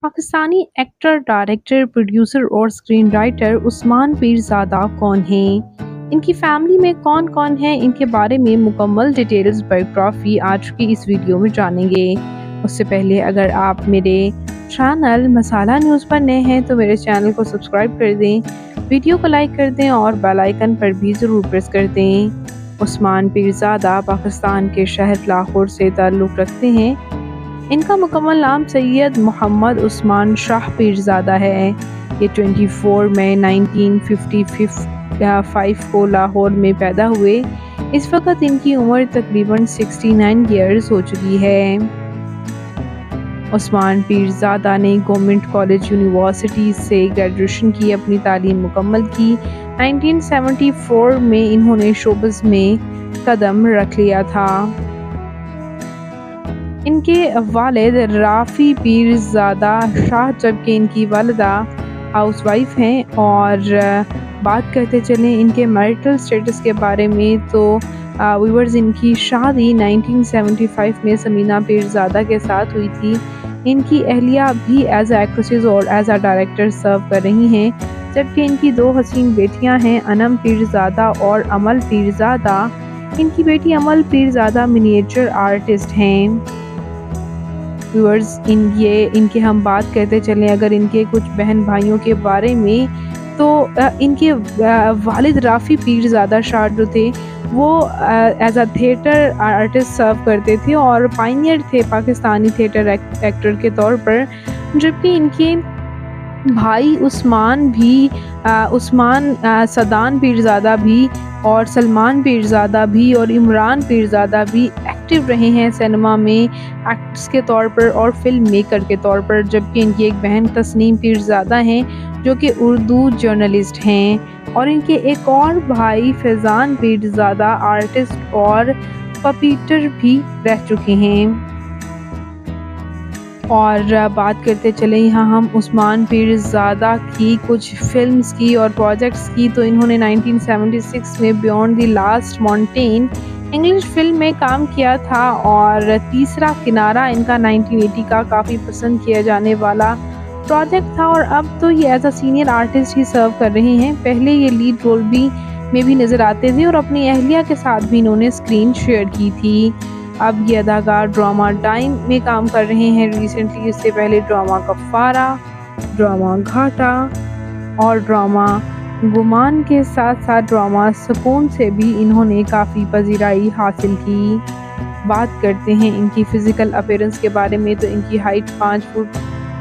Pakistani actor, director, producer और screen writer Usman Pirzada कौन हैं? इनकी फैमिली में कौन-कौन है? इनके बारे में मुकम्मल डिटेल्स बायोग्राफी आज की इस वीडियो में जानेंगे। उससे पहले अगर आप मेरे चैनल मसाला न्यूज़ पर नए हैं तो मेरे चैनल को सब्सक्राइब कर दें, वीडियो को लाइक कर दें और बेल आइकन पर भी ज़रूर प्रेस कर दें। उस्मान पीरज़ादा पाकिस्तान के शहर लाहौर से ताल्लुक़ रखते हैं। इनका मुकम्मल नाम सैयद मोहम्मद उस्मान शाह पीरज़ादा है। ये 24 मई 1955 को लाहौर में पैदा हुए। इस वक्त इनकी उम्र तकरीबन 69 ईयर्स हो चुकी है। उस्मान पीरज़ादा ने गवर्नमेंट कॉलेज यूनिवर्सिटी से ग्रेजुएशन की अपनी तालीम मुकम्मल की। 1974 में इन्होंने शोबस में कदम रख लिया था। इनके वालिद राफ़ी पीरज़ादा शाह जबकि इनकी वालिदा हाउसवाइफ हैं। और बात करते चलें इनके मैरिटल स्टेटस के बारे में तो व्यूअर्स इनकी शादी 1975 में समीना पीरज़ादा के साथ हुई थी। इनकी अहलिया भी एज एक्ट्रेसेस और एज अ डायरेक्टर सर्व कर रही हैं, जबकि इनकी दो हसीन बेटियां हैं, अनम पीरज़ादा और अमल पीरज़ादा। इनकी बेटी अमल पीरज़ादा मिनिएचर आर्टिस्ट हैं। व्यूअर्स इनके हम बात करते चलें अगर इनके कुछ बहन भाइयों के बारे में तो इनके वालिद राफ़ी पीरज़ादा शाह जो थे वो एज अ थिएटर आर्टिस्ट सर्व करते थे और पायनियर थे पाकिस्तानी थिएटर एक्टर के तौर पर, जबकि इनके भाई उस्मान भी उस्मान सदान पीरज़ादा भी और सलमान पीरज़ादा भी और इमरान पीरज़ादा भी एक्टिव रहे हैं सिनेमा में एक्ट्रेस के तौर पर और फिल्म मेकर के तौर पर, जबकि इनकी एक बहन तस्नीम पीरज़ादा हैं जो कि उर्दू जर्नलिस्ट हैं। और इनके एक और भाई फैज़ान पीरज़ादा आर्टिस्ट और पपीटर भी रह चुके हैं। और बात करते चले यहाँ हम उस्मान पीरज़ादा की कुछ फिल्म्स की और प्रोजेक्ट्स की तो इन्होंने 1976 में beyond the last mountain English film में काम किया था और तीसरा किनारा इनका 1980 का काफ़ी पसंद किया जाने वाला प्रोजेक्ट था। और अब तो ये एज अ सीनियर आर्टिस्ट ही सर्व कर रहे हैं। पहले ये लीड रोल में भी नज़र आते थे और अपनी अहलिया के साथ भी इन्होंने स्क्रीन शेयर की थी। अब ये अदाकार ड्रामा टाइम में काम कर रहे हैं रिसेंटली। इससे पहले ड्रामा कफ़ारा, ड्रामा घाटा और ड्रामा गुमान के साथ साथ ड्रामा सुकून से भी इन्होंने काफ़ी पजीराई हासिल की। बात करते हैं इनकी फ़िज़िकल अपीयरेंस के बारे में तो इनकी हाइट 5 फुट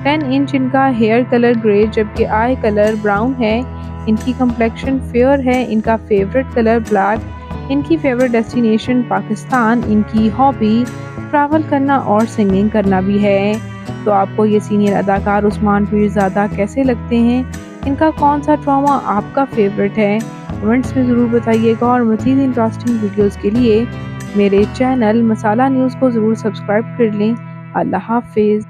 10 इंच, इनका हेयर कलर ग्रे जबकि आई कलर ब्राउन है, इनकी कम्प्लेक्शन फेयर है, इनका फेवरेट कलर ब्लैक, इनकी फेवरेट डेस्टिनेशन पाकिस्तान, इनकी हॉबी ट्रैवल करना और सिंगिंग करना भी है। तो आपको ये सीनियर अदाकार उस्मान पीरज़ादा कैसे लगते हैं? इनका कौन सा ड्रामा आपका फेवरेट है? कमेंट्स में ज़रूर बताइएगा और मज़ीद इंटरेस्टिंग वीडियोज़ के लिए मेरे चैनल मसाला न्यूज़ को ज़रूर सब्सक्राइब कर लें। अल्लाह हाफिज़।